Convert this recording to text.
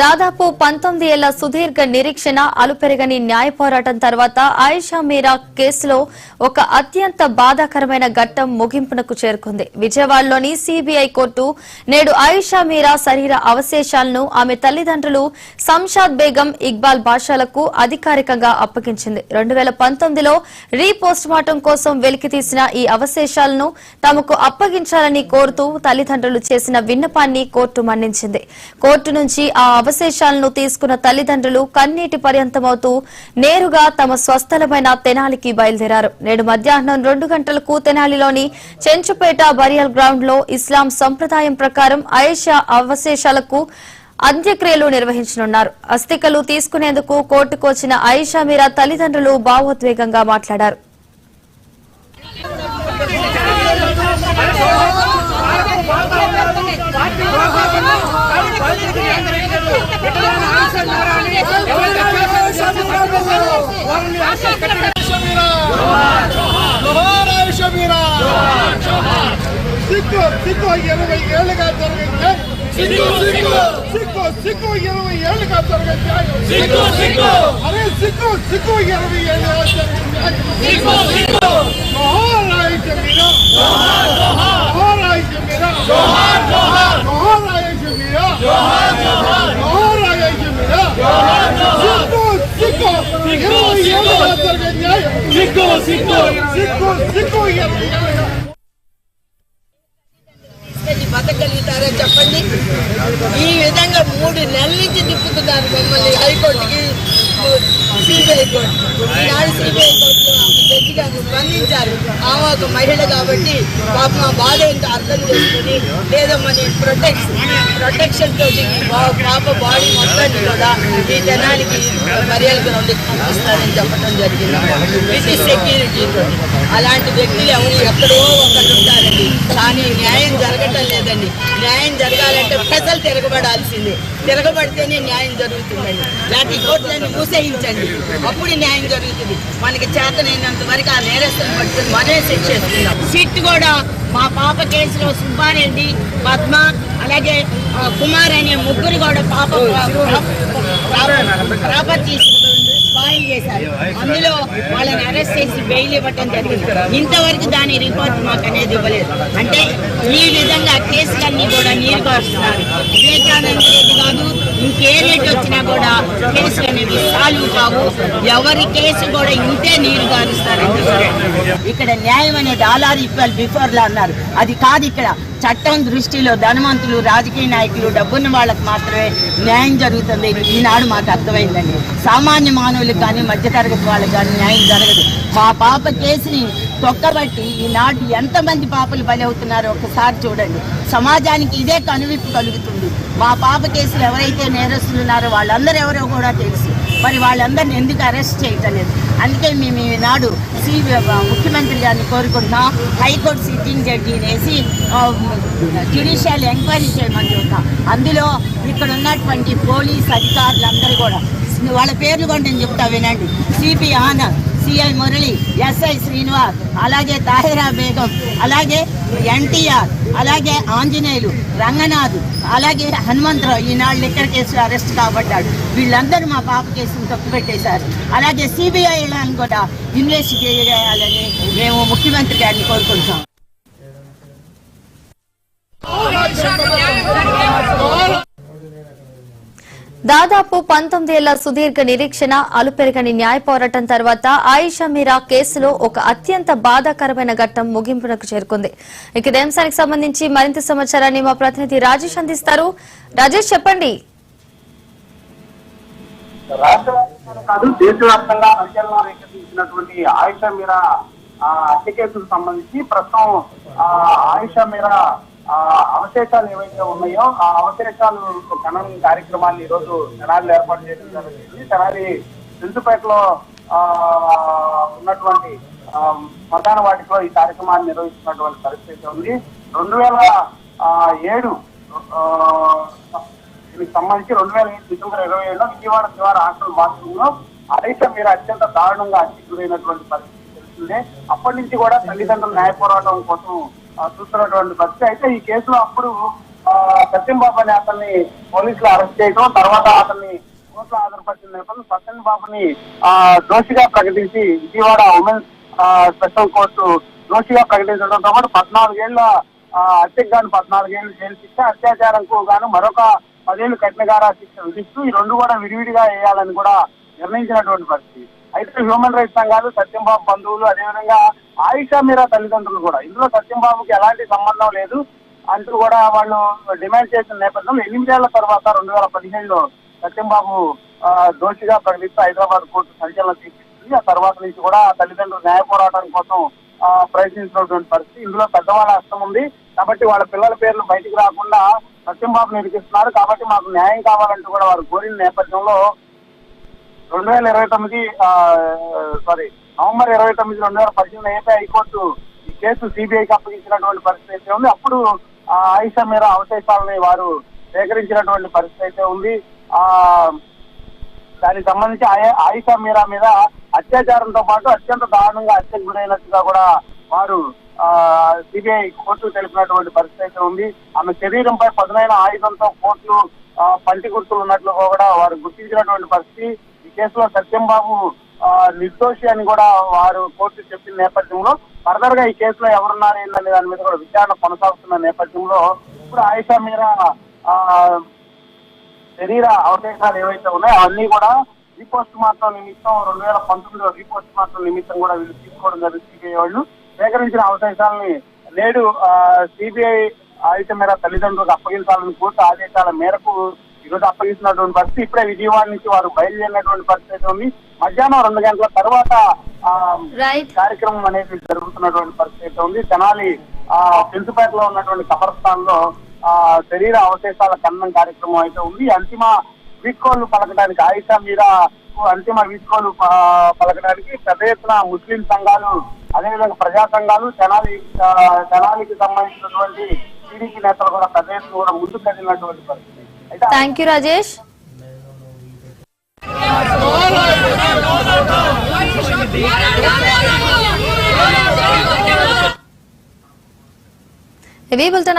దాదాపు 19 ఏళ్ల సుదీర్ఘ నిరీక్షణ అలుపెరగని న్యాయ పోరాటం తర్వాత ఆయిషా మీరా కేసులో ఒక అత్యంత బాధాకరమైన ఘట్టం ముగింపునకు చేరుకుంది. విజయవాడలోని సిబిఐ కోర్టు నేడు ఆయిషా మీరా శరీర అవశేషాలను ఆమె తల్లిదండ్రులు సంషాద్ బేగం, ఇక్బాల్ బాషాలకు అధికారికంగా అప్పగించింది. 2019లో రీపోస్ట్ మార్టం కోసం వెలికితీసిన ఈ అవశేషాలను తమకు అప్పగించాలని కోరుతూ తల్లిదండ్రులు చేసిన విన్నపాన్ని కోర్టు మన్నించింది. కోర్టు నుంచి ఆ అవశేషాలను తీసుకున్న తల్లిదండ్రులు కన్నీటి పర్యంతమవుతూ నేరుగా తమ స్వస్థలమైన తెనాలికి బయలుదేరారు. నేడు మధ్యాహ్నం 2 గంటలకు తెనాలిలోని చెంచుపేట బరియల్ గ్రౌండ్ లో ఇస్లాం సంప్రదాయం ప్రకారం ఆయిషా అవశేషాలకు అంత్యక్రియలు నిర్వహించనున్నారు. అస్థికలు తీసుకునేందుకు కోర్టుకు వచ్చిన ఆయిషా మీరా తల్లిదండ్రులు భావోద్వేగంగా మాట్లాడారు. బతకగలుగుతారా చెప్పండి? ఈ విధంగా 3 నెలల నుంచి తిప్పుతున్నారు మమ్మల్ని హైకోర్టుకి, సిబిఐ కోర్టు. ఈనాడు సిబిఐ కోర్టులో ఆమె జడ్జి గారు స్పందించారు. ఆమె ఒక మహిళ కాబట్టి పాప మా బాధ ఏంటో అర్థం చేసుకుని లేదమ్మని ప్రొటెక్షన్ తోటి పాప బాడీ మొత్తాన్ని కూడా ఈ జనానికి బరియల్ గ్రౌండ్కి పంపిస్తారని చెప్పడం జరిగింది. విత్ సెక్యూరిటీ తోటి. అలాంటి వ్యక్తులు ఎవరు ఎక్కడో ఒకళ్ళు ఉంటారండి, కానీ న్యాయం జరగటం లేదండి. న్యాయం జరగాలంటే ప్రజలు తిరగబడాల్సిందే. తిరగబడితేనే న్యాయం జరుగుతుందండి. లాంటి కోర్టులను మూసేయించండి, అప్పుడు న్యాయం జరుగుతుంది. మనకి చేతనైనంత వరకు ఆ నేరస్తులను పట్టుకుని మనమే శిక్ష చేస్తున్నాం. సిట్ కూడా మా పాప కేసులో సుబ్బారెడ్డి, పద్మ, అలాగే కుమార్ అనే ముగ్గురు కూడా పాప ప్రాపర్టీస్ స్పాయిల్ చేశారు. అందులో వాళ్ళని అరెస్ట్ చేసి బెయిల్ ఇవ్వటం జరిగింది. ఇంతవరకు దాని రిపోర్ట్ మాకు అనేది ఇవ్వలేదు. అంటే ఈ విధంగా కేసులన్నీ కూడా నీరు కాస్తున్నారు. వివేకానంద రెడ్డి కాదు, ఇంకే రెడ్డి వచ్చినా కూడా కేసులు అనేవి సాల్వ్ కావు. ఎవరి కేసు కూడా ఇంతే నీరు కారుస్తారండి. ఇక్కడ న్యాయం అనేది ఆల్ ఈక్వల్ బిఫోర్ లా అన్నారు. అది కాదు. ఇక్కడ చట్టం దృష్టిలో ధనవంతులు, రాజకీయ నాయకులు, డబ్బున్న వాళ్ళకి మాత్రమే న్యాయం జరుగుతుంది. ఈనాడు మాకు అర్థమైందండి. సామాన్య మానవులకు కానీ మధ్యతరగతి వాళ్ళకి కానీ న్యాయం జరగదు. మా పాప కేసుని తొక్కబట్టి ఈనాడు ఎంతమంది పాపలు బలి అవుతున్నారో ఒకసారి చూడండి. సమాజానికి ఇదే కనువిప్పు కలుగుతుంది. మా పాప కేసులు ఎవరైతే నేరస్తులు ఉన్నారో వాళ్ళందరూ ఎవరో కూడా తెలుసు. మరి వాళ్ళందరినీ ఎందుకు అరెస్ట్ చేయటం లేదు? అందుకే మేము ఈనాడు ముఖ్యమంత్రి గారిని కోరుకుంటున్నాం. హైకోర్టు సిట్టింగ్ జడ్జిని వేసి జ్యుడిషియల్ ఎంక్వైరీ చేయమని చెప్తాం. అందులో ఇక్కడ ఉన్నటువంటి పోలీస్ అధికారులందరూ కూడా వాళ్ళ పేర్లు కూడా నేను చెప్తా వినండి. CP Anand, CI Murali, SI Srinivas, అలాగే తాహిరా బేగం, అలాగే ఎన్టీఆర్, అలాగే ఆంజనేయులు, రంగనాథ్, అలాగే హనుమంతరావు ఈనాడు లిక్కర్ కేసులో అరెస్ట్ కాబడ్డాడు. వీళ్ళందరూ మా పాప కేసును తప్పుపెట్టేశారు. అలాగే సిబిఐలను కూడా ఇన్వెస్టిగేట్ చేయాలని మేము ముఖ్యమంత్రి గారిని కోరుకుంటున్నాం. దాదాపు 19 ఏళ్ల సుదీర్ఘ నిరీక్షణ అలుపెరగని న్యాయ పోరాటం తర్వాత ఆయిషా మీరా కేసులో ఒక అత్యంత బాధాకరమైన ఘట్టం ముగింపునకు చేరుకుంది. ఇక ఇదే అంశానికి సంబంధించి మరింత సమాచారాన్ని మా ప్రతినిధి రాజేష్ అందిస్తారు. రాజేష్, చెప్పండి. దేశవ్యాప్తంగా సంచలనం రేకెత్తించినటువంటి ఆయిషా మీరా హత్య కేసుకు సంబంధించి ప్రస్తుతం ఆయిషా మీరా అవశేషాలు ఏవైతే ఉన్నాయో ఆ అవశేషాలు ఖననం కార్యక్రమాన్ని ఈ రోజు తెనాలిలో ఏర్పాటు చేయడం జరిగింది. తెనాలి చెంచుపేటలో ఉన్నటువంటి శ్మశాన వాటికలో ఈ కార్యక్రమాన్ని నిర్వహిస్తున్నటువంటి పరిస్థితి ఉంది. 2007 దీనికి సంబంధించి 2007 డిసెంబర్ 27లో విజయవాడ శివారు హాస్టల్ బాత్రూమ్ లో ఆయిషా మీరా అత్యంత దారుణంగా హత్యకు గురైనటువంటి పరిస్థితి తెలిసిందే. అప్పటి నుంచి కూడా తల్లిదండ్రుల న్యాయ పోరాటం కోసం చూస్తున్నటువంటి పరిస్థితి. అయితే ఈ కేసులో అప్పుడు సత్యం బాబు అనే అతన్ని పోలీసులు అరెస్ట్ చేయడం, తర్వాత అతన్ని కోర్టులో హాజరుపరిచిన నేపథ్యంలో సత్యం బాబుని దోషిగా ప్రకటించి విజయవాడ ఉమెన్స్ స్పెషల్ కోర్టు దోషిగా ప్రకటించడంతో పాటు 14 ఏళ్ల హత్యకు గాను 14 ఏళ్లు జైలు శిక్ష, అత్యాచారంకు గాను మరొక 10 ఏళ్లు కఠినగార శిక్ష విధిస్తూ ఈ రెండు కూడా విడివిడిగా వేయాలని కూడా నిర్ణయించినటువంటి పరిస్థితి. అయితే హ్యూమన్ రైట్స్ సంఘాలు, సత్యం బాబు బంధువులు, అదేవిధంగా ఆయిషా మీరా తల్లిదండ్రులు కూడా ఇందులో సత్యం బాబుకి ఎలాంటి సంబంధం లేదు అంటూ కూడా వాళ్ళు డిమాండ్ చేసిన నేపథ్యంలో 8 ఏళ్ల తర్వాత 2015లో సత్యం బాబు దోషిగా ప్రకటిస్తూ హైదరాబాద్ కోర్టు సంచలనం తీసుకుంది. ఆ తర్వాత నుంచి కూడా తల్లిదండ్రులు న్యాయ పోరాటం కోసం ప్రయత్నించినటువంటి పరిస్థితి. ఇందులో పెద్దవాళ్ళ హస్తం ఉంది కాబట్టి వాళ్ళ పిల్లల పేర్లు బయటికి రాకుండా సత్యం బాబు నిరూపిస్తున్నారు. కాబట్టి మాకు న్యాయం కావాలంటూ కూడా వారు కోరిన నేపథ్యంలో 2029 నవంబర్ 29, 2018 ఏపీ హైకోర్టు ఈ కేసు సిబిఐకి అప్పగించినటువంటి పరిస్థితి అయితే ఉంది. అప్పుడు ఆయిషా మీరా అవశేషాలని వారు సేకరించినటువంటి పరిస్థితి అయితే ఉంది. దానికి సంబంధించి ఆయిషా మీరా మీద అత్యాచారంతో పాటు అత్యంత దారుణంగా హత్యకు గురైనట్టుగా కూడా వారు సిబిఐ కోర్టు తెలిపినటువంటి పరిస్థితి అయితే ఉంది. ఆమె శరీరంపై పదునైన ఆయుధంతో కోర్టులు పంటి గుర్తులు ఉన్నట్లు కూడా వారు గుర్తించినటువంటి పరిస్థితి. ఈ కేసులో సత్యం బాబు నిర్దోషి అని కూడా వారు కోర్టు చెప్పిన నేపథ్యంలో ఫర్దర్ గా ఈ కేసులో ఎవరున్నారు ఏంటనే దాని మీద కూడా విచారణ కొనసాగుతున్న నేపథ్యంలో ఇప్పుడు ఆయిషా మీరా శరీర అవశేషాలు ఏవైతే ఉన్నాయో అవన్నీ కూడా రీపోస్ట్ మార్టం నిమిత్తం 2019లో రీపోస్ట్ మార్టం నిమిత్తం కూడా వీళ్ళు తీసుకోవడం జరిగింది. సిబిఐ వాళ్ళు సేకరించిన అవశేషాలని నేడు సిబిఐ ఆయిషా మీరా తల్లిదండ్రులకు అప్పగించాలని కోర్టు ఆదేశాల మేరకు ఈరోజు అప్పగిస్తున్నటువంటి పరిస్థితి. ఇప్పుడే విజయవాడ నుంచి వారు బయలుదేరినటువంటి పరిస్థితి ఉంది. మధ్యాహ్నం 2 గంటల తర్వాత కార్యక్రమం అనేది జరుగుతున్నటువంటి పరిస్థితి ఉంది. తెనాలి పెంచుపేటలో ఉన్నటువంటి కబర్స్థాన్ లో శరీర అవశేషాల ఖననం కార్యక్రమం అయితే ఉంది. అంతిమ వీడ్కోలు పలకడానికి ఆయిషా మీరా అంతిమ వీడ్కోలు పలకడానికి పెద్ద ఎత్తున ముస్లిం సంఘాలు, అదేవిధంగా ప్రజా సంఘాలు, తెనాలికి సంబంధించినటువంటి టీడీపీ నేతలు కూడా పెద్ద ఎత్తున కూడా ముందుకు కదిలినటువంటి పరిస్థితి. Thank you Rajesh. ఇవి